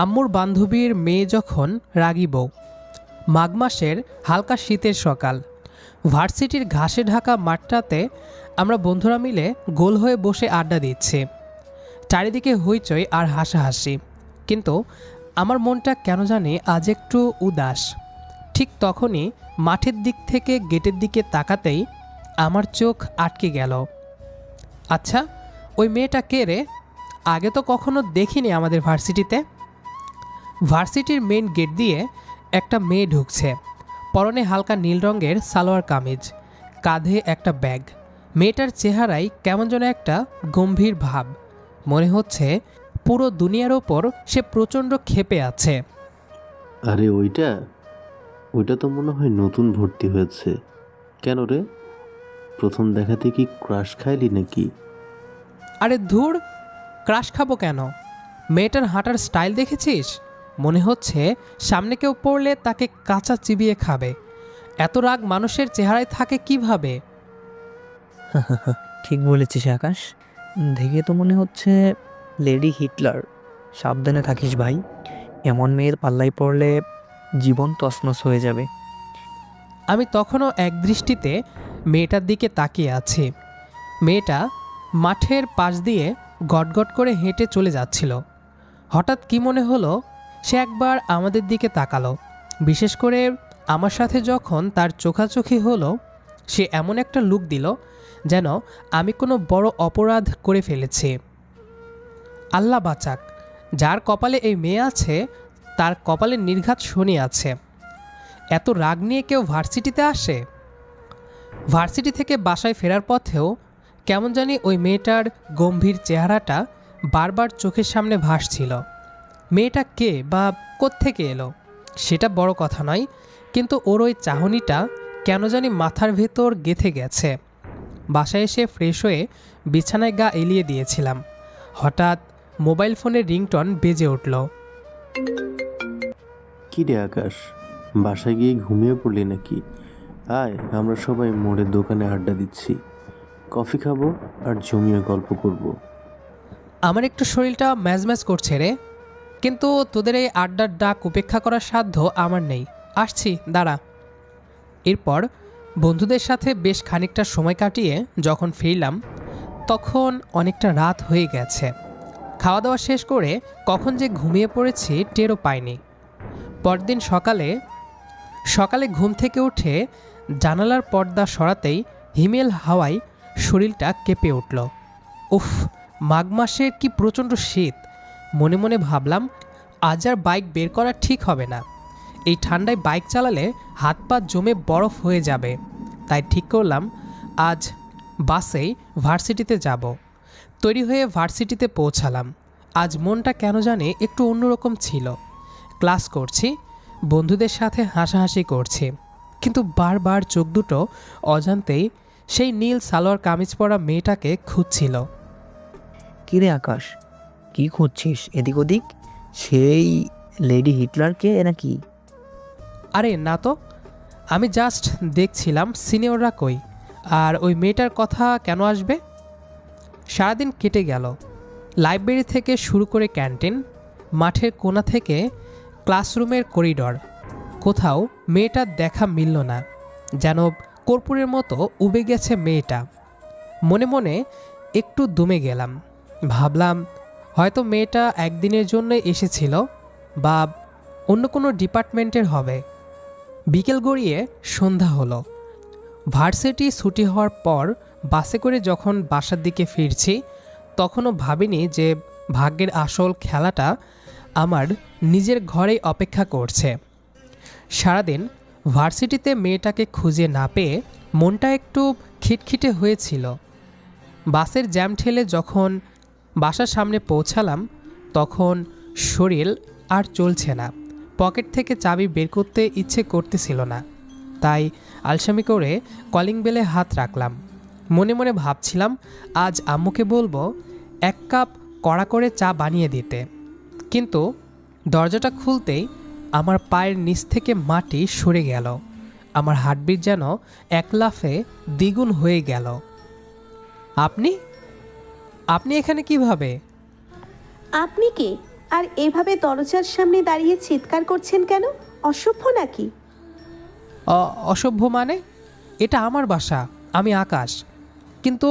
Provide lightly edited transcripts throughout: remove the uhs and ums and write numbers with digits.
আম্মুর বান্ধবীর মেয়ে যখন রাগী বউ। মাঘ মাসের হালকা শীতের সকাল, ভার্সিটির ঘাসে ঢাকা মাঠটাতে আমরা বন্ধুরা মিলে গোল হয়ে বসে আড্ডা দিচ্ছি। চারিদিকে হইচই আর হাসাহাসি, কিন্তু আমার মনটা কেন জানি আজ একটু উদাস। ঠিক তখনই মাঠের দিক থেকে গেটের দিকে তাকাতেই আমার চোখ আটকে গেল। আচ্ছা, ওই মেয়েটা কে রে? আগে তো কখনো দেখিনি আমাদের ভার্সিটিতে। ভার্সিটির মেইন গেট দিয়ে একটা মেয়ে ঢুকছে, পরনে হালকা নীল রঙের সালোয়ার কামিজ, কাঁধে একটা ব্যাগ। মেয়েটার চেহারায় কেমন যেন একটা গম্ভীর ভাব, মনে হচ্ছে পুরো দুনিয়ার ওপর সে প্রচণ্ড ক্ষেপে আছে। আরে ওইটা ওইটা তো মনে হয় নতুন ভর্তি হয়েছে। কেন রে, প্রথম দেখাতে কি ক্রাশ খাইলি নাকি? আরে ধুর, ক্রাশ খাবো কেন? মেয়েটার হাঁটার স্টাইল দেখেছিস? মনে হচ্ছে সামনে কেউ পড়লে তাকে কাঁচা চিবিয়ে খাবে। এত রাগ মানুষের চেহারায় থাকে কিভাবে? ঠিক বলেছিস আকাশ, দেখে তো মনে হচ্ছে লেডি হিটলার। সাবধানে থাকিস ভাই, এমন মেয়ের পাল্লায় পড়লে জীবন তছনছ হয়ে যাবে। আমি তখনও একদৃষ্টিতে মেয়েটার দিকে তাকিয়ে আছি। মেয়েটা মাঠের পাশ দিয়ে গটগট করে হেঁটে চলে যাচ্ছিল। হঠাৎ কি মনে হলো, সে একবার আমাদের দিকে তাকালো। বিশেষ করে আমার সাথে যখন তার চোখাচোখি হলো, সে এমন একটা লুক দিল যেন আমি কোনো বড় অপরাধ করে ফেলেছি। আল্লাহ বাঁচাক, যার কপালে এই মেয়ে আছে তার কপালে নির্ঘাত শনি আছে। এত রাগ নিয়ে কেউ ভার্সিটিতে আসে? ভার্সিটি থেকে বাসায় ফেরার পথেও কেমন জানি ওই মেয়েটার গম্ভীর চেহারাটা বারবার চোখের সামনে ভাসছিল। মেয়েটা কে বা কোত্থেকে এলো সেটা বড় কথা নয়, কিন্তু ওর ওই চাহনিটা কেন জানি মাথার ভেতর গেঁথে গেছে। বাসায় এসে ফ্রেশ হয়ে বিছানায় গা এলিয়ে দিয়েছিলাম। হঠাৎ মোবাইল ফোনের রিংটন বেজে উঠল। কি রে আকাশ, বাসায় গিয়ে ঘুমিয়ে পড়লি নাকি? আয়, আমরা সবাই মোড়ের দোকানে আড্ডা দিচ্ছি, কফি খাবো আর জমিয়ে গল্প করব। আমার একটু শরীরটা ম্যাজম্যাজ করছে রে, কিন্তু তোদের এই আড্ডার ডাক উপেক্ষা করার সাধ্য আমার নেই। আসছি, দাঁড়া। এরপর বন্ধুদের সাথে বেশ খানিকটা সময় কাটিয়ে যখন ফিরলাম, তখন অনেকটা রাত হয়ে গেছে। খাওয়া দাওয়া শেষ করে কখন যে ঘুমিয়ে পড়েছি টেরও পাইনি। পরদিন সকালে সকালে ঘুম থেকে উঠে জানালার পর্দা সরাতেই হিমেল হাওয়ায় শরীরটা কেঁপে উঠল। উফ, মাঘ মাসের কি প্রচণ্ড শীত! মনে মনে ভাবলাম, আজ আর বাইক বের করা ঠিক হবে না। এই ঠান্ডায় বাইক চালালে হাত পা জমে বরফ হয়ে যাবে। তাই ঠিক করলাম আজ বাসেই ভার্সিটিতে যাব। তৈরি হয়ে ভার্সিটিতে পৌঁছালাম। আজ মনটা কেন জানি একটু অন্যরকম ছিল। ক্লাস করছি, বন্ধুদের সাথে হাসাহাসি করছি, কিন্তু বারবার চোখ দুটো অজান্তেই সেই নীল সালোয়ার কামিজ পরা মেয়েটাকে খুঁজছিল। কি রে আকাশ, কি খুঁজছিস এদিক ওদিক? সেই লেডি হিটলারকে নাকি? আরে না তো, আমি জাস্ট দেখছিলাম সিনিয়ররা কই, আর ওই মেয়েটার কথা কেন আসবে। সারাদিন কেটে গেল। লাইব্রেরি থেকে শুরু করে ক্যান্টিন, মাঠের কোণা থেকে ক্লাসরুমের করিডর, কোথাও মেয়েটার দেখা মিলল না। যেন কর্পূরের মতো উবে গেছে মেয়েটা। মনে মনে একটু দমে গেলাম। ভাবলাম হয়তো মেয়েটা একদিনের জন্য এসেছিল, বা অন্য কোনো ডিপার্টমেন্টের হবে। বিকেল গড়িয়ে সন্ধ্যা হলো। ভার্সিটি ছুটি হওয়ার পর বাসে করে যখন বাসার দিকে ফিরছি, তখনও ভাবিনি যে ভাগ্যের আসল খেলাটা আমার নিজের ঘরেই অপেক্ষা করছে। সারাদিন ভার্সিটিতে মেয়েটাকে খুঁজে না পেয়ে মনটা একটু খিটখিটে হয়েছিল। বাসের জ্যাম ঠেলে যখন বাসার সামনে পৌঁছালাম, তখন শরীর আর চলছে না। পকেট থেকে চাবি বের করতে ইচ্ছে করতেছিল না, তাই আলসামি করে কলিং বেলে হাত রাখলাম। মনে মনে ভাবছিলাম আজ আম্মুকে বলবো এক কাপ কড়া করে চা বানিয়ে দিতে। কিন্তু দরজাটা খুলতেই আমার পায়ের নিচ থেকে মাটি সরে গেল। আমার হার্টবিট যেন এক লাফে দ্বিগুণ হয়ে গেল। আপনি আপনি এখানে কিভাবে? আপনি কে? আর এভাবে দরজার সামনে দাঁড়িয়ে চিৎকার করছেন কেন? অসভ্য নাকি? অসভ্য মানে? এটা আমার বাসা, আমি আকাশ। কিন্তু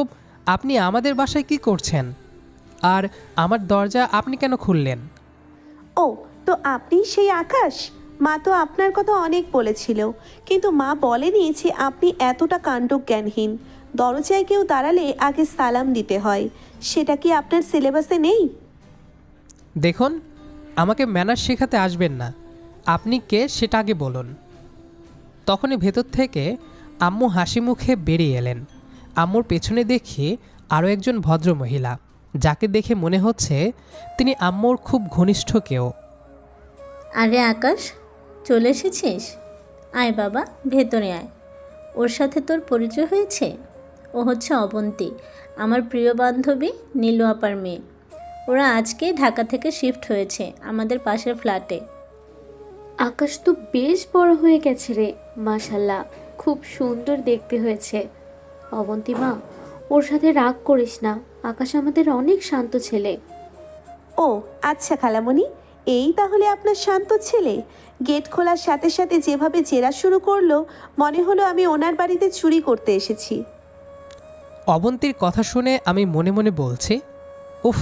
আপনি আমাদের বাসায় কি করছেন? আর আমার দরজা আপনি কেন খুললেন? ও, তো আপনি সেই আকাশ? মা তো আপনার কথা অনেক বলেছিল, কিন্তু মা বলেনি যে আপনি এতটা কাণ্ডজ্ঞানহীন। দরজায় কেউ দাঁড়ালে আগে সালাম দিতে হয়। সেটা কি আপনার সিলেবাসে নেই? দেখুন, আমাকে ম্যানার শেখাতে আসবেন না। আপনি কে সেটা আগে বলুন। তখনই ভেতর থেকে আম্মু হাসি মুখে বেরিয়ে এলেন। আম্মুর পেছনে দেখি আরও একজন ভদ্রমহিলা, যাকে দেখে মনে হচ্ছে তিনি আম্মুর খুব ঘনিষ্ঠ কেউ। আরে আকাশ, চলে এসেছিস? আয় বাবা, ভেতরে আয়। ওর সাথে তোর পরিচয় হয়েছে? ও হচ্ছে অবন্তী, আমার প্রিয় বান্ধবী নীলু আপার মেয়ে। ওরা আজকেই ঢাকা থেকে শিফট হয়েছে আমাদের পাশের ফ্ল্যাটে। আকাশ তো বেশ বড় হয়ে গেছে রে, মাশাল্লাহ, খুব সুন্দর দেখতে হয়েছে। অবন্তী মা, ওর সাথে রাগ করিস না, আকাশ আমাদের অনেক শান্ত ছেলে। ও আচ্ছা খালামণি, এই তাহলে আপনার শান্ত ছেলে। গেট খোলার সাথে সাথে যেভাবে জেরা শুরু করলো, মনে হলো আমি ওনার বাড়িতে চুরি করতে এসেছি। অবন্তীর কথা শুনে আমি মনে মনে বলছি, উফ,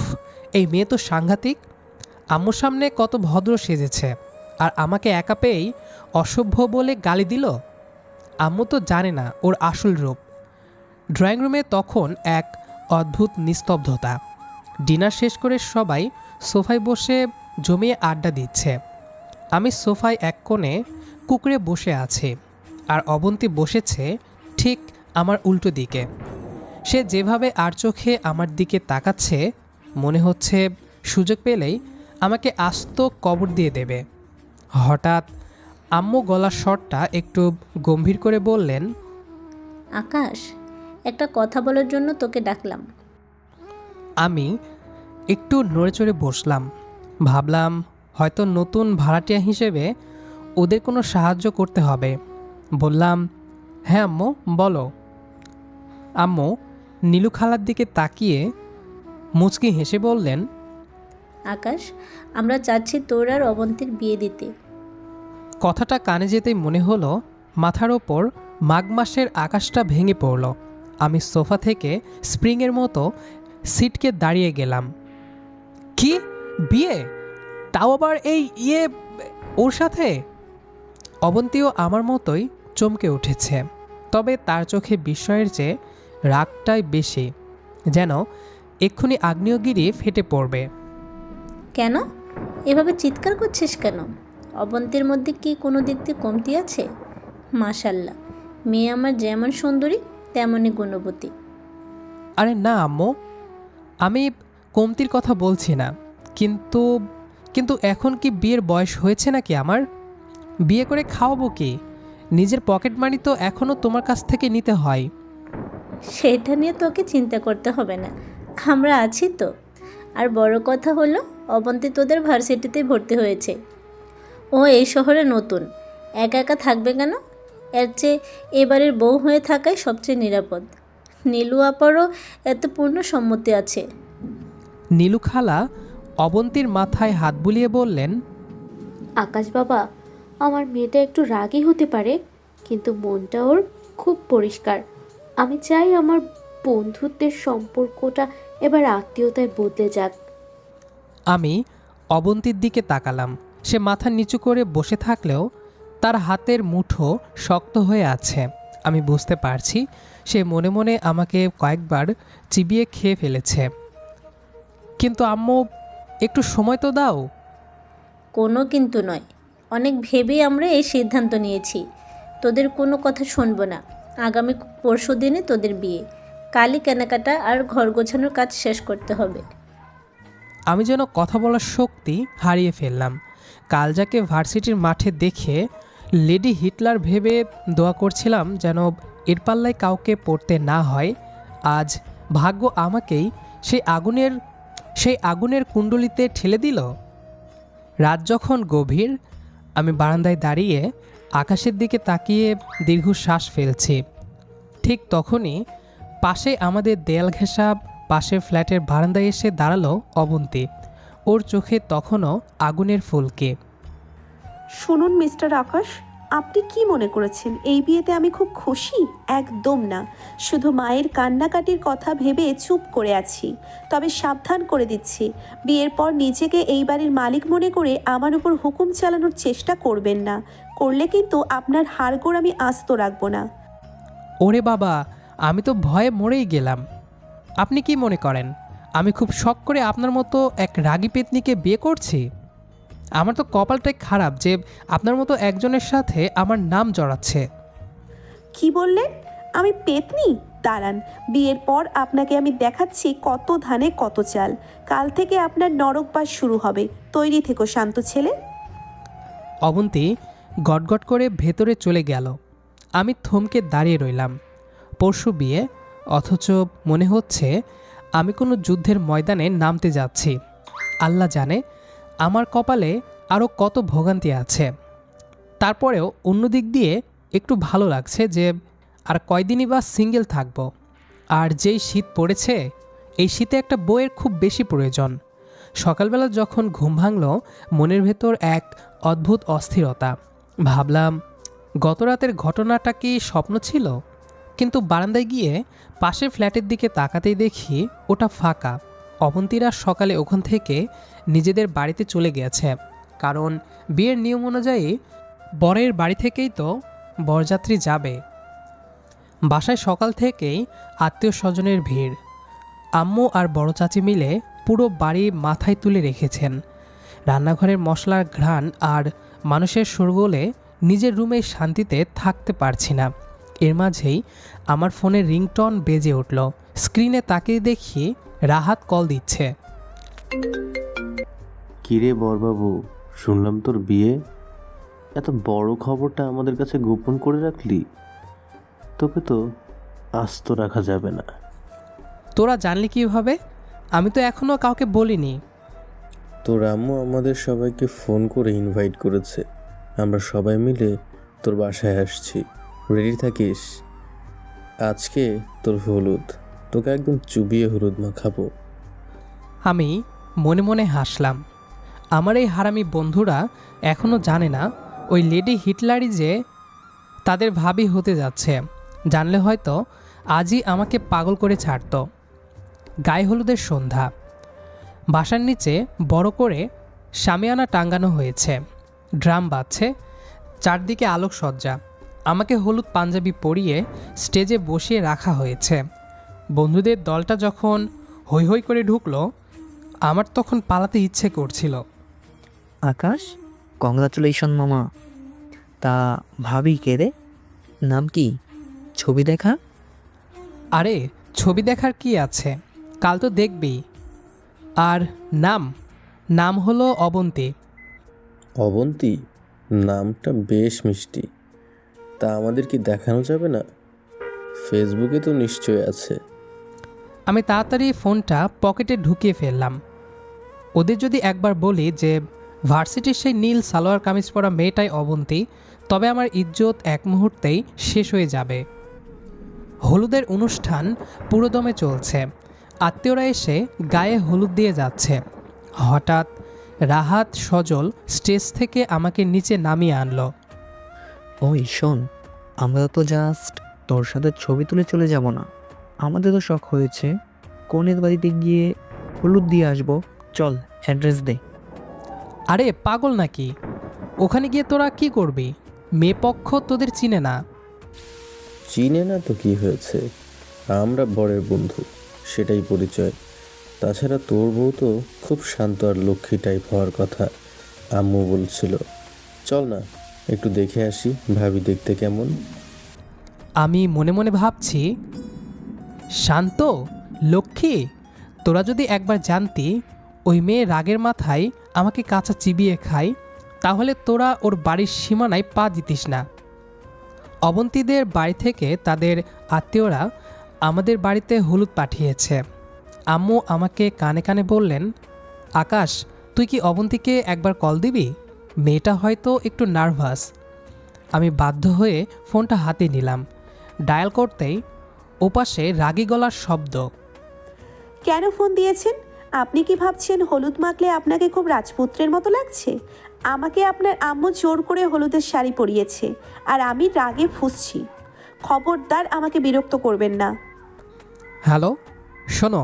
এই মেয়ে তো সাংঘাতিক। আম্মুর সামনে কত ভদ্র সেজেছে, আর আমাকে একা পেয়েই অসভ্য বলে গালি দিল। আম্মু তো জানে না ওর আসল রূপ। ড্রয়িং রুমে তখন এক অদ্ভুত নিস্তব্ধতা। ডিনার শেষ করে সবাই সোফায় বসে জমিয়ে আড্ডা দিচ্ছে। আমি সোফায় এক কোণে কুকড়ে বসে আছি, আর অবন্তী বসেছে ঠিক আমার উল্টো দিকে। সে যেভাবে আর চোখে আমার দিকে তাকাচ্ছে, মনে হচ্ছে সুযোগ পেলেই আমাকে আস্ত কবর দিয়ে দেবে। হঠাৎ আম্মু গলার স্বরটা একটু গম্ভীর করে বললেন, আকাশ, একটা কথা বলার জন্য তোকে ডাকলাম। আমি একটু নড়েচড়ে বসলাম। ভাবলাম হয়তো নতুন ভাড়াটিয়া হিসেবে ওদের কোনো সাহায্য করতে হবে। বললাম, হ্যাঁ আম্মু, বলো। আম্মু নীলু খালার দিকে তাকিয়ে মুচকি হেসে বললেন, আকাশ, আমরা চাচ্ছি তোর আর অবন্তীর বিয়ে দিতে। কথাটা কানে যেতেই মনে হলো মাথার ওপর মাঘ মাসের আকাশটা ভেঙে পড়ল। আমি সোফা থেকে স্প্রিংয়ের মতো সিটকে দাঁড়িয়ে গেলাম। কি বিয়ে? তাও আবার এই ওর সাথে? অবন্তীও আমার মতোই চমকে উঠেছে, তবে তার চোখে বিস্ময়ের চেয়ে রাগটাই বেশি, যেন এক্ষুনি আগ্নেয়গিরি ফেটে পড়বে। কেন এভাবে চিৎকার করছিস কেন? অবন্তীর মধ্যে কি কোনো দিক দিয়ে কমতি আছে? মাশাল্লাহ, মেয়ে আমার যেমন সুন্দরী তেমনই গুণবতী। আরে না আম্মু, আমি কমতির কথা বলছি না, কিন্তু কিন্তু এখন কি বিয়ের বয়স হয়েছে নাকি আমার? বিয়ে করে খাওয়াবো কি? নিজের পকেট মানি তো এখনও তোমার কাছ থেকে নিতে হয়। সেটা নিয়ে তোকে চিন্তা করতে হবে না, আমরা আছি তো। আর বড় কথা হলো, অবন্তী তোদের ভার্সিটিতে ভর্তি হয়েছে। ও এই শহরে নতুন, একা একা থাকবে কেন? এর চেয়ে এবারের বউ হয়ে থাকাই সবচেয়ে নিরাপদ। নীলু আপারও এত পূর্ণ সম্মতি আছে। নীলু খালা অবন্তীর মাথায় হাত বুলিয়ে বললেন, আকাশ বাবা, আমার মেয়েটা একটু রাগী হতে পারে, কিন্তু মনটা ওর খুব পরিষ্কার। আমি চাই আমার বন্ধুত্বের সম্পর্কটা এবার আত্মীয়তায় বদলে যাক। আমি অবন্তীর দিকে তাকালাম। সে মাথা নিচু করে বসে থাকলেও তার হাতের মুঠো শক্ত হয়ে আছে। আমি বুঝতে পারছি সে মনে মনে আমাকে কয়েকবার চিবিয়ে খেয়ে ফেলেছে। কিন্তু আম্মু, একটু সময় তো দাও। কোনো কিন্তু নয়, অনেক ভেবেই আমরা এই সিদ্ধান্ত নিয়েছি। তোদের কোনো কথা শুনবো না। আগামী পরশু দিনে তোদের বিয়ে। কালই কেনাকাটা আর ঘর গোছানোর কাজ শেষ করতে হবে। আমি যেন কথা বলার শক্তি হারিয়ে ফেললাম। কাল যাকে ভার্সিটির মাঠে দেখে লেডি হিটলার ভেবে দোয়া করছিলাম যেন এর পাল্লায় কাউকে পড়তে না হয়, আজ ভাগ্য আমাকেই সেই আগুনের কুণ্ডলিতে ঠেলে দিল। রাত যখন গভীর, আমি বারান্দায় দাঁড়িয়ে আকাশের দিকে তাকিয়ে দীর্ঘশ্বাস ফেলছি। ঠিক তখনই পাশে আমাদের দেয়াল ঘেঁষা পাশের ফ্ল্যাটের বারান্দায় এসে দাঁড়ালো অবন্তী। ওর চোখে তখনও আগুনের ফুলকে। শুনুন মিস্টার আকাশ, আপনি কি মনে করেছেন এই বিয়েতে আমি খুব খুশি? একদম না। শুধু মায়ের কান্নাকাটির কথা ভেবে চুপ করে আছি। তবে সাবধান করে দিচ্ছি, বিয়ের পর নিজেকে এই বাড়ির মালিক মনে করে আমার উপর হুকুম চালানোর চেষ্টা করবেন না। করলে কিন্তু আপনার হাড়গোড় আমি আস্ত রাখবো না। ওরে বাবা, আমি তো ভয়ে মরেই গেলাম। আপনি কি মনে করেন আমি খুব শখ করে আপনার মতো এক রাগী পেতনিকে বিয়ে করছি? আমার তো কপালটাই খারাপ যে আপনার মতো একজনের সাথে আমার নাম জড়াচ্ছে। কি বললেন? আমি পেতনি? দাঁড়ান, বিয়ের পর আপনাকে আমি দেখাচ্ছি কত ধানে কত চাল। কাল থেকে আপনার নরকবাস শুরু হবে। তৈরি থেকো শান্ত ছেলে। অবন্তী গটগট করে ভেতরে চলে গেল। আমি থমকে দাঁড়িয়ে রইলাম। পরশু বিয়ে, অথচ মনে হচ্ছে আমি কোনো যুদ্ধের ময়দানে নামতে যাচ্ছি। আল্লাহ জানে আমার কপালে আরও কত ভোগান্তি আছে। তারপরেও অন্য দিক দিয়ে একটু ভালো লাগছে যে আর কয়দিনই বা সিঙ্গেল থাকব। আর যেই শীত পড়েছে, এই শীতে একটা বইয়ের খুব বেশি প্রয়োজন। সকালবেলা যখন ঘুম ভাঙল, মনের ভেতর এক অদ্ভুত অস্থিরতা। ভাবলাম গত রাতের ঘটনাটা কি স্বপ্ন ছিল? কিন্তু বারান্দায় গিয়ে পাশের ফ্ল্যাটের দিকে তাকাতেই দেখি ওটা ফাঁকা। অবন্তীরা সকালে ওখান থেকে নিজেদের বাড়িতে চলে গেছে, কারণ বিয়ের নিয়ম অনুযায়ী বরের বাড়ি থেকেই তো বরযাত্রী যাবে। বাসায় সকাল থেকেই আত্মীয় স্বজনের ভিড়। আম্মু আর বড় চাচি মিলে পুরো বাড়ি মাথায় তুলে রেখেছেন। রান্নাঘরের মশলার ঘ্রাণ আর মানুষের শোরগোলে নিজের রুমে শান্তিতে থাকতে পারছি না। এর মাঝেই আমার ফোনের রিংটন বেজে উঠল। স্ক্রিনে তাকিয়ে দেখি রাহাত কল দিচ্ছে। কিরে বরবাবু, শুনলাম তোর বিয়ে। এত বড় খবরটা আমাদের কাছে গোপন করে রাখলি? তোকে তো আস্ত রাখা যাবে না। তোরা জানলি কীভাবে? আমি তো এখনও কাউকে বলিনি। তোর আম্মু আমাদের সবাইকে ফোন করে ইনভাইট করেছে। আমরা সবাই মিলে তোর বাসায় আসছি। রেডি থাকিস। আজকে তোর হলুদ, তোকে একদম চুবিয়ে হলুদ মাখাবো। আমি মনে মনে হাসলাম। আমার এই হারামি বন্ধুরা এখনও জানে না ওই লেডি হিটলারই যে তাদের ভাবি হতে যাচ্ছে। জানলে হয়তো আজই আমাকে পাগল করে ছাড়ত। গায়ে হলুদের সন্ধ্যা। বাসার নিচে বড় করে শামিয়ানা টাঙ্গানো হয়েছে। ড্রাম বাজছে, চারদিকে আলোকসজ্জা। আমাকে হলুদ পাঞ্জাবি পরিয়ে স্টেজে বসিয়ে রাখা হয়েছে। বন্ধুদের দলটা যখন হৈ হৈ করে ঢুকলো, আমার তখন পালাতে ইচ্ছে করছিল। আকাশ, কংগ্রাচুলেশন মামা। তা ভাবি কে রে? নাম কি? ছবি দেখা? আরে ছবি দেখার কি আছে, কাল তো দেখবি। আর নাম হলো অবন্তী। অবন্তী? নামটা বেশ মিষ্টি। তা আমাদের কি দেখানো যাবে না? ফেসবুকে তো নিশ্চয় আছে। আমি তাড়াতাড়ি ফোনটা পকেটে ঢুকিয়ে ফেললাম। ওদের যদি একবার বলি যে ভার্সিটির সেই নীল সালোয়ার কামিজ পরা মেয়েটাই অবন্তী, তবে আমার ইজ্জত এক মুহূর্তেই শেষ হয়ে যাবে। হলুদের অনুষ্ঠান পুরোদমে চলছে। আত্মীয়রা এসে গায়ে হলুদ দিয়ে যাচ্ছে। হঠাৎ রাহাত সজল স্টেজ থেকে আমাকে নিচে নামিয়ে আনলো। ওই শোন, আমরা তো জাস্ট তোর সাথে ছবি তুলে চলে যাব না। আমাদেরও শখ হয়েছে কনের বাড়িতে গিয়ে হলুদ দিয়ে আসবো। চল, অ্যাড্রেস দে। আরে পাগল নাকি? ওখানে গিয়ে তোরা কি করবি? মেয়ে পক্ষ তোদের চিনে না। চিনে না তো কি হয়েছে, আমরা বরের বন্ধু, সেটাই পরিচয়। তাছাড়া তোর বউ তো খুব শান্ত আর লক্ষ্মী টাইপ হওয়ার কথা আম্মু বলছিল। চল না, একটু দেখে আসি ভাবি দেখতে কেমন। আমি মনে মনে ভাবছি, শান্ত, লক্ষ্মী, তোরা যদি একবার জানতি ওই মেয়ে রাগের মাথায় আমাকে কাঁচা চিবিয়ে খায়, তাহলে তোরা ওর বাড়ির সীমানায় পা দিতিস না। অবন্তীদের বাড়ি থেকে তাদের আত্মীয়রা আমাদের বাড়িতে হলুদ পাঠিয়েছে। আম্মু আমাকে কানে কানে বললেন, আকাশ, তুই কি অবন্তীকে একবার কল দিবি? মেয়েটা হয়তো একটু নার্ভাস। আমি বাধ্য হয়ে ফোনটা হাতে নিলাম। ডায়াল করতেই ওপাশে রাগী গলার শব্দ। কেন ফোন দিয়েছেন? আপনি কি ভাবছেন হলুদ মাখলে আপনাকে খুব রাজপুত্রের মতো লাগছে? আমাকে আপনার আম্মু জোর করে হলুদের শাড়ি পরিয়েছে, আর আমি রাগে ফুঁসছি। খবরদার আমাকে বিরক্ত করবেন না। হ্যালো, শোনো,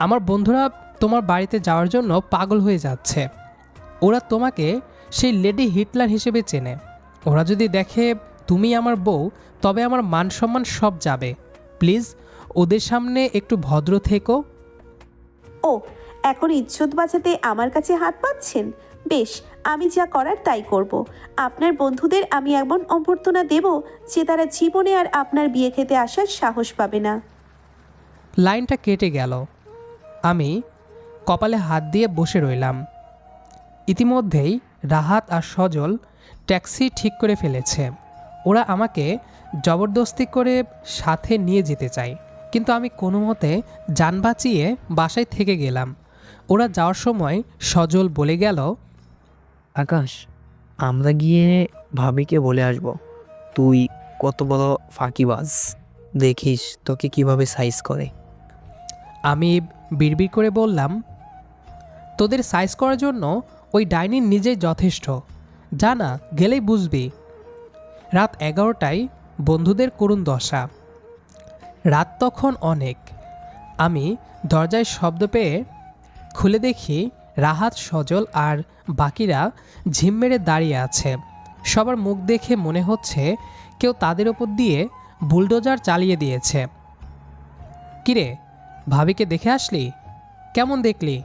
আমার বন্ধুরা তোমার বাড়িতে যাওয়ার জন্য পাগল হয়ে যাচ্ছে। ওরা তোমাকে সেই লেডি হিটলার হিসেবে চেনে। ওরা যদি দেখে তুমি আমার বউ, তবে আমার মান সম্মান সব যাবে। প্লিজ ওদের সামনে একটু ভদ্র থেকো। ও, এখন ইজ্জত বাঁচাতে আমার কাছে হাত পাচ্ছেন? বেশ, আমি যা করার তাই করব। আপনার বন্ধুদের আমি এমন অভ্যর্থনা দেব যে তারা জীবনে আর আপনার বিয়ে খেতে আসার সাহস পাবে না। লাইনটা কেটে গেল। আমি কপালে হাত দিয়ে বসে রইলাম। ইতিমধ্যেই রাহাত আর সজল ট্যাক্সি ঠিক করে ফেলেছে। ওরা আমাকে জবরদস্তি করে সাথে নিয়ে যেতে চায়, কিন্তু আমি কোনো মতে যান বাঁচিয়ে বাসায় থেকে গেলাম। ওরা যাওয়ার সময় সজল বলে গেল, আকাশ, আমরা গিয়ে ভাবিকে বলে আসব তুই কত বড় ফাঁকিবাজ, দেখিস তোকে কিভাবে সাইজ করে। আমি বিড়বিড় করে বললাম, তোদের সাইজ করার জন্য ওই ডাইনি নিজেই যথেষ্ট। জানা গেলেই বুঝবি। রাত 11টায় বন্ধুদের করুণ দশা। রাত তখন অনেক। আমি দরজায় শব্দ পেয়ে খুলে দেখি রাহাত, সজল আর বাকিরা ঝিম মেরে দাঁড়িয়ে আছে। সবার মুখ দেখে মনে হচ্ছে কেউ তাদের ওপর দিয়ে বুলডোজার চালিয়ে দিয়েছে। কিরে, ভাবিকে দেখে আসলি? কেমন দেখলি?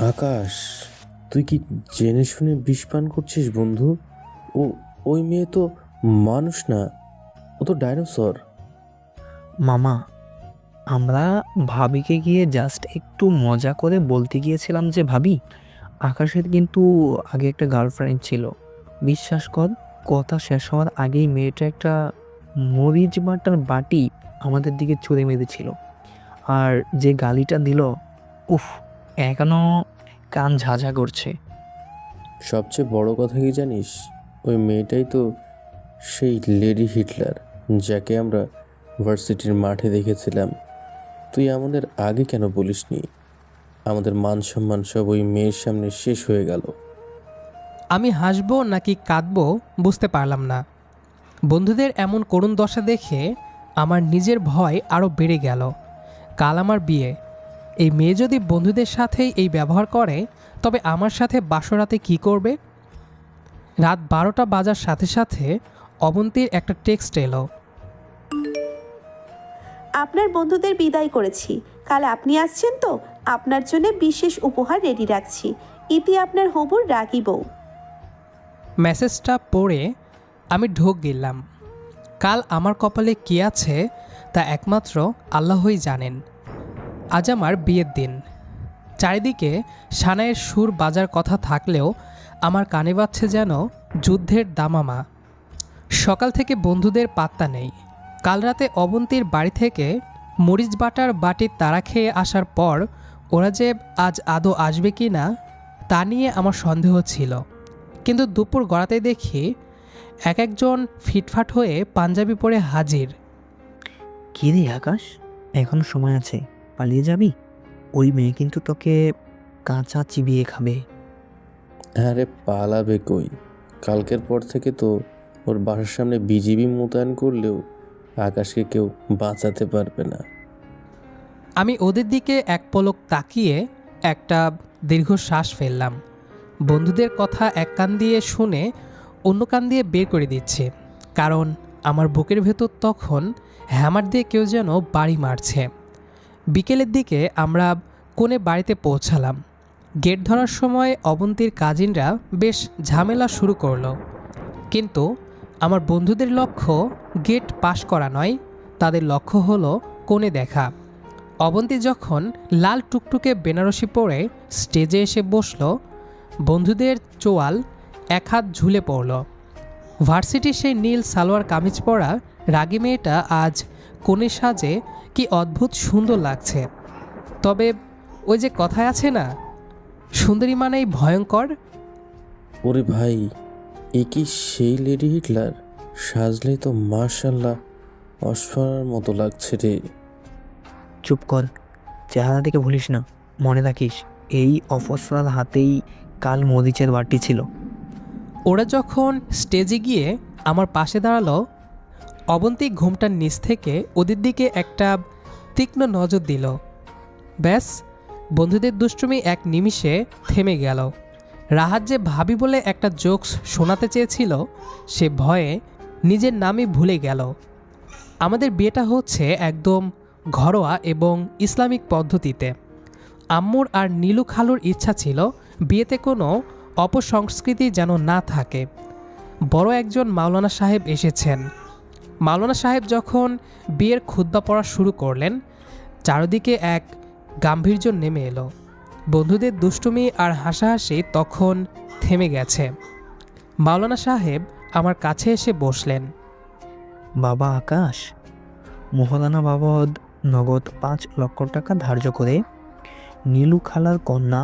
আকাশ, তুই কি জেনে শুনে বিষ পান করছিস বন্ধু? ওই মেয়ে তো মানুষ না, ও তো ডাইনোসর। মামা, আমরা ভাবিকে গিয়ে জাস্ট একটু মজা করে বলতে গিয়েছিলাম যে ভাবি, আকাশের কিন্তু আগে একটা গার্লফ্রেন্ড ছিল। বিশ্বাস কর, কথা শেষ হওয়ার আগেই মেয়েটা একটা মরিচ বাটার বাটি আমাদের দিকে ছুঁড়ে মেরেছিল। আর যে গালিটা দিল, উফ, এখনো কান ঝাঝা করছে। সবচেয়ে বড় কথা কি জানিস? ওই মেয়েটাই তো সেই লেডি হিটলার যাকে আমরা ভার্সিটির মাঠে দেখেছিলাম। তুই আমাদের আগে কেন বলিসনি? আমাদের মান সম্মান সব ওই মেয়ের সামনে শেষ হয়ে গেল। আমি হাসবো নাকি কাঁদবো বুঝতে পারলাম না। বন্ধুদের এমন করুণ দশা দেখে আমার নিজের ভয় আরও বেড়ে গেল। কাল আমার বিয়ে। এই মেয়ে যদি বন্ধুদের সাথেই এই ব্যবহার করে, তবে আমার সাথে বাসরাতে কি করবে? রাত 12টা বাজার সাথে সাথে অবন্তীর একটা টেক্সট এলো। আপনার বন্ধুদের বিদায় করেছি। কাল আপনি আসছেন তো? আপনার জন্য বিশেষ উপহার রেডি রাখছি। ইতি আপনার হবুর রাগী বউ। মেসেজটা পড়ে আমি ঢোক গেলাম। কাল আমার কপালে কী আছে তা একমাত্র আল্লাহই জানেন। আজ আমার বিয়ের দিন। চারিদিকে সানাইয়ের সুর বাজার কথা থাকলেও আমার কানে বাজছে যেন যুদ্ধের দামামা। সকাল থেকে বন্ধুদের পাত্তা নেই। কাল রাতে অবন্তীর বাড়ি থেকে মরিচ বাটার বাটির তাড়া খেয়ে আসার পর ওরা যে আজ আদৌ আসবে কি না তা নিয়ে আমার সন্দেহ ছিল। কিন্তু দুপুর গড়াতে দেখি এক একজন ফিটফাট হয়ে পাঞ্জাবি পরে হাজির। কি রে আকাশ, এখনো সময় আছে, পালিয়ে যাবি? ওই মেয়ে কিন্তু তোকে কাঁচা চিবিয়ে খাবে। আরে পালাবে কই? কালকের পর থেকে তো ওর বাসার সামনে বিজিবি মোতায়েন করলেও আকাশকে কেউ বাঁচাতে পারবে না। আমি ওদের দিকে এক পলক তাকিয়ে একটা দীর্ঘশ্বাস ফেললাম। বন্ধুদের কথা এক কান দিয়ে শুনে অন্য কান দিয়ে বের করে দিচ্ছে, কারণ আমার বুকের ভেতর তখন হ্যামার দিয়ে কেউ যেন বাড়ি মারছে। বিকেলের দিকে আমরা কোণে বাড়িতে পৌঁছালাম। গেট ধরার সময় অবন্তীর কাজিনরা বেশ ঝামেলা শুরু করলো, কিন্তু আমার বন্ধুদের লক্ষ্য গেট পাশ করা নয়, তাদের লক্ষ্য হলো কোণে দেখা। অবন্তী যখন লাল টুকটুকে বেনারসি পরে স্টেজে এসে বসলো, বন্ধুদের চোয়াল এক হাত ঝুলে পড়ল। ভার্সিটির সেই নীল সালোয়ার কামিজ পরা রাগী মেয়েটা আজ কোণে সাজে কি অদ্ভুত সুন্দর লাগছে। তবে ওই যে কথায় আছে না, সুন্দরী মানেই ভয়ঙ্কর। ওরে ভাই, এ কি সেই লেডি হিটলার? সাজলে তো মাশাল্লাহ অশ্বরার মতো লাগছে রে। চুপ কর, চেহারা দেখে ভুলিস না, মনে রাখিস এই অফসরার হাতেই কাল মরিচের বাটি ছিল। ওরা যখন স্টেজে গিয়ে আমার পাশে দাঁড়ালো, অবন্তী ঘুমটার নিচ থেকে ওদের দিকে একটা তীক্ষ্ণ নজর দিল। ব্যাস, বন্ধুদের দুষ্টুমি এক নিমিষে থেমে গেল। রাহাত যে ভাবি বলে একটা জোকস শোনাতে চেয়েছিল, সে ভয়ে নিজের নামই ভুলে গেল। আমাদের বিয়েটা হচ্ছে একদম ঘরোয়া এবং ইসলামিক পদ্ধতিতে। আম্মুর আর নীলু খালুর ইচ্ছা ছিল বিয়েতে কোনো অপসংস্কৃতি যেন না থাকে। বড় একজন মাওলানা সাহেব এসেছেন। মাওলানা সাহেব যখন বিয়ের খুতবা পড়া শুরু করলেন, চারদিকে এক গাম্ভীর্য নেমে এলো। বন্ধুদের দুষ্টুমি আর হাসাহাসি তখন থেমে গেছে। মাওলানা সাহেব আমার কাছে এসে বসলেন। বাবা আকাশ, মোহলানা বাবদ নগদ 5 লক্ষ টাকা ধার্য করে নীলু খালার কন্যা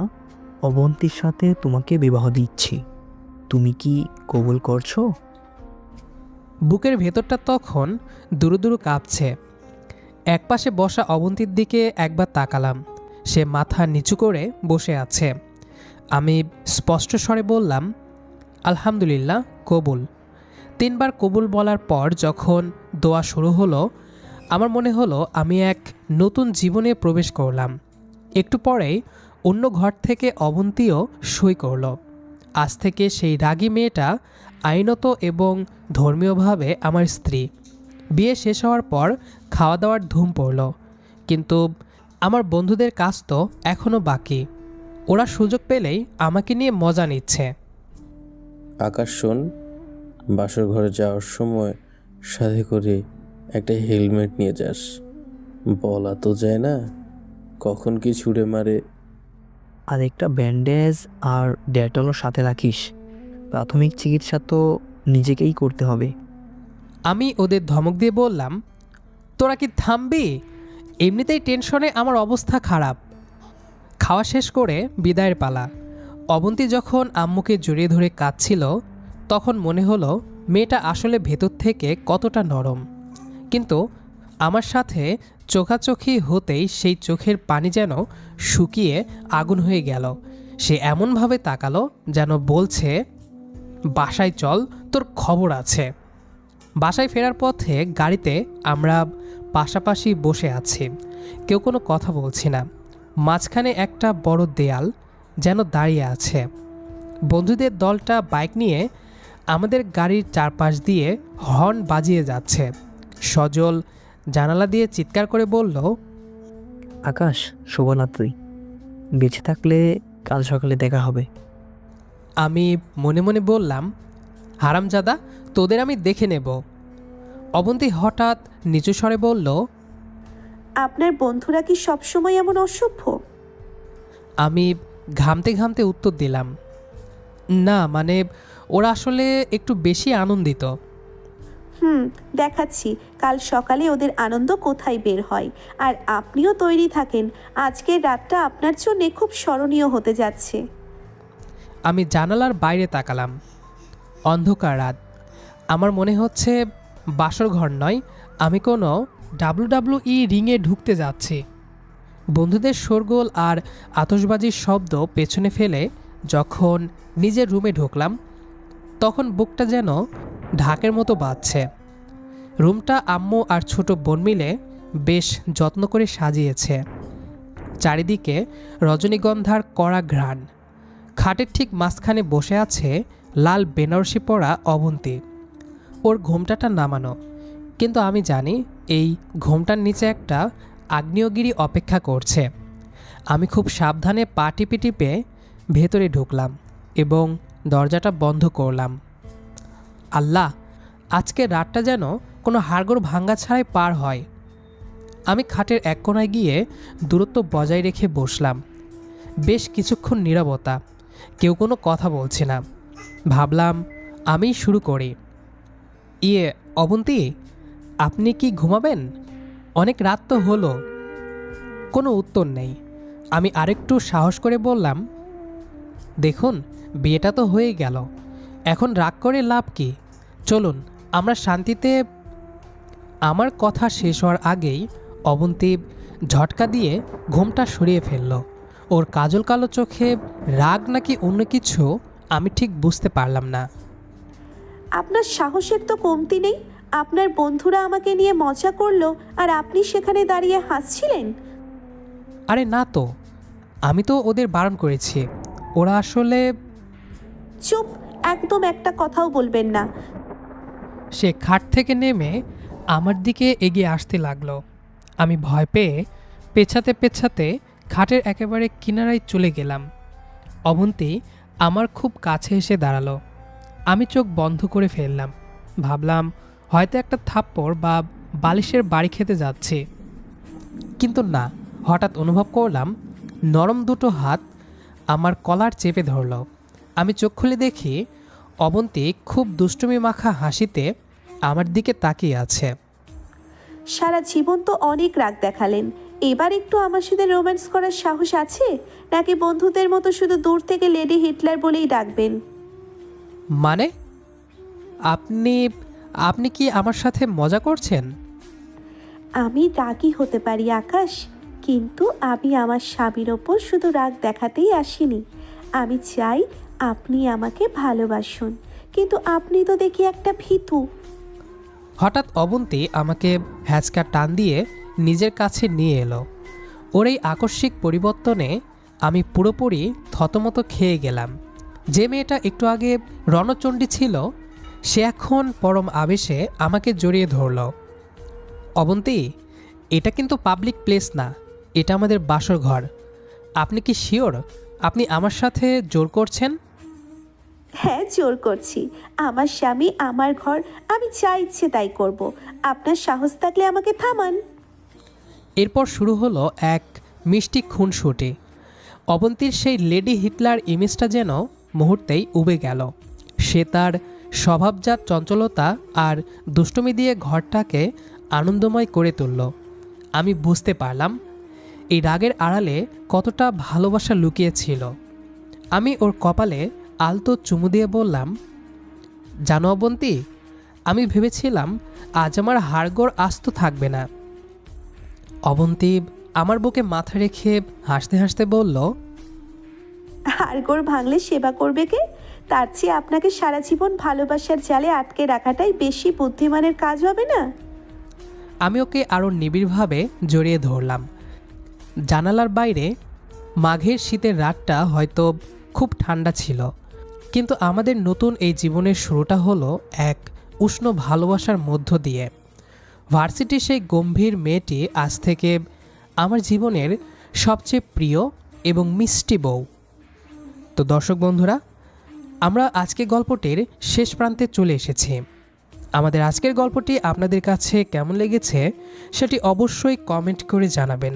অবন্তীর সাথে তোমাকে বিবাহ দিচ্ছি। তুমি কি কবুল করছো? বুকের ভেতরটা তখন দুরু দুরু কাঁপছে। একপাশে বসা অবন্তীর দিকে একবার তাকালাম। সে মাথা নিচু করে বসে আছে। আমি স্পষ্ট স্বরে বললাম, আলহামদুলিল্লাহ, কবুল। 3 বার কবুল বলার পর যখন দোয়া শুরু হলো, আমার মনে হলো আমি এক নতুন জীবনে প্রবেশ করলাম। একটু পরেই অন্য ঘর থেকে অবন্তীও সই করল। আজ থেকে সেই রাগী মেয়েটা আইনত এবং ধর্মীয়ভাবে আমার স্ত্রী। বিয়ে শেষ হওয়ার পর খাওয়া দাওয়ার ধুম পড়ল, কিন্তু আমার বন্ধুদের কাজ তো এখনও বাকি। ওরা সুযোগ পেলেই আমাকে নিয়ে মজা নিচ্ছে। আকাশ শোন, বাসর ঘরে যাওয়ার সময় সাথে করে একটা হেলমেট নিয়ে যাস। বলা তো যায় না কখন কি ছুঁড়ে মারে। আর একটা ব্যান্ডেজ আর ডেটলও সাথে রাখিস। প্রাথমিক চিকিৎসা তো নিজেকেই করতে হবে। আমি ওদের ধমক দিয়ে বললাম, তোরা কি থামবি? এমনিতেই টেনশনে আমার অবস্থা খারাপ। খাওয়া শেষ করে বিদায়ের পালা। অবন্তী যখন আম্মুকে জড়িয়ে ধরে কাঁদছিল, তখন মনে হলো মেয়েটা আসলে ভেতর থেকে কতটা নরম। কিন্তু আমার সাথে চোখাচোখি হতেই সেই চোখের পানি যেন শুকিয়ে আগুন হয়ে গেল। সে এমনভাবে তাকালো যেন বলছে, বাসায় চল, তোর খবর আছে। বাসায় ফেরার পথে গাড়িতে আমরা পাশাপাশি বসে আছি। কেউ কোনো কথা বলছি না। মাঝখানে একটা বড় দেয়াল যেন দাঁড়িয়ে আছে। বন্ধুদের দলটা বাইক নিয়ে আমাদের গাড়ির চারপাশ দিয়ে হর্ন বাজিয়ে যাচ্ছে। সজল জানালা দিয়ে চিৎকার করে বলল, আকাশ, শুভরাত্রি। বেঁচে থাকলে কাল সকালে দেখা হবে। আমি মনে মনে বললাম, হারামজাদা, তোদের আমি দেখে নেব। অবন্তী হঠাৎ নিচু স্বরে বলল, আপনার বন্ধুরা কি সবসময় এমন অসভ্য? আমি ঘামতে ঘামতে উত্তর দিলাম, না, মানে ওরা আসলে একটু বেশি আনন্দিত। দেখাচ্ছি কাল সকালে ওদের আনন্দ কোথায় বের হয়। আর আপনিও তৈরি থাকেন, আজকের রাতটা আপনার জন্য খুব স্মরণীয় হতে যাচ্ছে। আমি জানালার বাইরে তাকালাম। অন্ধকার রাত। আমার মনে হচ্ছে বাসর ঘর নয়, আমি কোনো WWE রিংয়ে ঢুকতে যাচ্ছি। বন্ধুদের শোরগোল আর আতশবাজির শব্দ পেছনে ফেলে যখন নিজের রুমে ঢুকলাম, তখন বুকটা যেন ঢাকের মতো বাজছে। রুমটা আম্মু আর ছোট বোন মিলে বেশ যত্ন করে সাজিয়েছে। চারিদিকে রজনীগন্ধার কড়া ঘ্রাণ। খাটের ঠিক মাঝখানে বসে আছে লাল বেনারসি পরা অবন্তী। ওর ঘোমটাটা নামানো, কিন্তু আমি জানি এই ঘোমটার নিচে একটা আগ্নেয়গিরি অপেক্ষা করছে। আমি খুব সাবধানে পা টিপে টিপে ভেতরে ঢুকলাম এবং দরজাটা বন্ধ করলাম। আল্লাহ, আজকের রাতটা যেন কোনো হাড়গোড় ভাঙ্গা ছাড়াই পার হয়। আমি খাটের এক কোণায় গিয়ে দূরত্ব বজায় রেখে বসলাম। বেশ কিছুক্ষণ নীরবতা, কেউ কোনো কথা বলছে না। ভাবলাম আমিই শুরু করি। অবন্তী, আপনি কি ঘুমাবেন? অনেক রাত তো হলো। কোনো উত্তর নেই। আমি আরেকটু সাহস করে বললাম, দেখুন, বিয়েটা তো হয়ে গেল, এখন রাগ করে লাভ কি? চলুন আমরা শান্তিতে। আমার কথা শেষ হওয়ার আগেই অবন্তী ঝটকা দিয়ে ঘুমটা সরিয়ে ফেলল। ওর কাজল কালো চোখে রাগ নাকি অন্য কিছু আমি ঠিক বুঝতে পারলাম না। আপনার সাহসের তো কমতি নেই। আপনার বন্ধুরা আমাকে নিয়ে মজা করলো আর আপনি সেখানে দাঁড়িয়ে হাসছিলেন। আরে না তো, আমি তো ওদের বারণ করেছি। ওরা আসলে... চুপ, একদম একটা কথাও বলবেন না। সে খাট থেকে নেমে আমার দিকে এগিয়ে আসতে লাগলো। আমি ভয় পেয়ে পেছাতে পেছাতে খাটের একেবারে কিনারায় চলে গেলাম। অবন্তী আমার খুব কাছে এসে দাঁড়ালো। আমি চোখ বন্ধ করে ফেললাম। ভাবলাম হয়তো একটা থাপ্পড় বা বালিশের বাড়ি খেতে যাচ্ছি, কিন্তু না। হঠাৎ অনুভব করলাম নরম দুটো হাত আমার কলার চেপে ধরল। আমি চোখ খুলে দেখি অবন্তী খুব দুষ্টুমি মাখা হাসিতে আমার দিকে তাকিয়ে আছে। সারা জীবন তো অনেক রাগ দেখালেন, এবার একটু আমার সাথে রোম্যান্স করার সাহস আছে? নাকি বন্ধুদের মতো শুধু দূর থেকে লেডি হিটলার বলেই ডাকবেন? মানে আপনি আপনি কি আমার সাথে মজা করছেন? আমি রাগী হতে পারি আকাশ, কিন্তু আমি আমার স্বামীর ওপর শুধু রাগ দেখাতেই আসিনি। আমি চাই আপনি আমাকে ভালোবাসুন, কিন্তু আপনি তো দেখি একটা ভীতু। হঠাৎ অবন্তী আমাকে হ্যাঁচকা টান দিয়ে নিজের কাছে নিয়ে এলো। ওর এই আকস্মিক পরিবর্তনে আমি পুরোপুরি থতমত খেয়ে গেলাম। যে মেয়েটা একটু আগে রণচণ্ডী ছিল, সে এখন পরম আবেশে আমাকে জড়িয়ে ধরল। অবন্তী, এটা কিন্তু পাবলিক প্লেস না, এটা আমাদের বাসর ঘর। আপনি কি শিওর আপনি আমার সাথে জোর করছেন? হ্যাঁ, জোর করছি। আমার স্বামী, আমার ঘর, আমি যা ইচ্ছে তাই করব। আপনার সাহস থাকলে আমাকে থামান। এরপর শুরু হলো এক মিষ্টি খুনসুটি। অবন্তীর সেই লেডি হিটলার ইমেজটা যেন মুহূর্তেই উবে গেল। সে তার স্বভাবজাত চঞ্চলতা আর দুষ্টুমি দিয়ে ঘরটাকে আনন্দময় করে তুলল। আমি বুঝতে পারলাম এই রাগের আড়ালে কতটা ভালোবাসা লুকিয়েছিল। আমি ওর কপালে আলতো চুমু দিয়ে বললাম, জানো অবন্তী, আমি ভেবেছিলাম আজ আমার হাড়গোড় আস্ত থাকবে না। অবন্তী আমার বুকে মাথা রেখে হাসতে হাসতে বলল, হাড়গোড় ভাঙলে সেবা করবে কে? তার চেয়ে আপনাকে সারা জীবন ভালোবাসার জালে আটকে রাখাটাই বেশি বুদ্ধিমানের কাজ হবে না? আমি ওকে আরও নিবিড়ভাবে জড়িয়ে ধরলাম। জানালার বাইরে মাঘের শীতের রাতটা হয়তো খুব ঠান্ডা ছিল, কিন্তু আমাদের নতুন এই জীবনের শুরুটা হলো এক উষ্ণ ভালোবাসার মধ্য দিয়ে। ভার্সিটির সেই গম্ভীর মেয়েটি আজ থেকে আমার জীবনের সবচেয়ে প্রিয় এবং মিষ্টি বউ। তো দর্শক বন্ধুরা, আমরা আজকের গল্পটির শেষ প্রান্তে চলে এসেছি। আমাদের আজকের গল্পটি আপনাদের কাছে কেমন লেগেছে সেটি অবশ্যই কমেন্ট করে জানাবেন।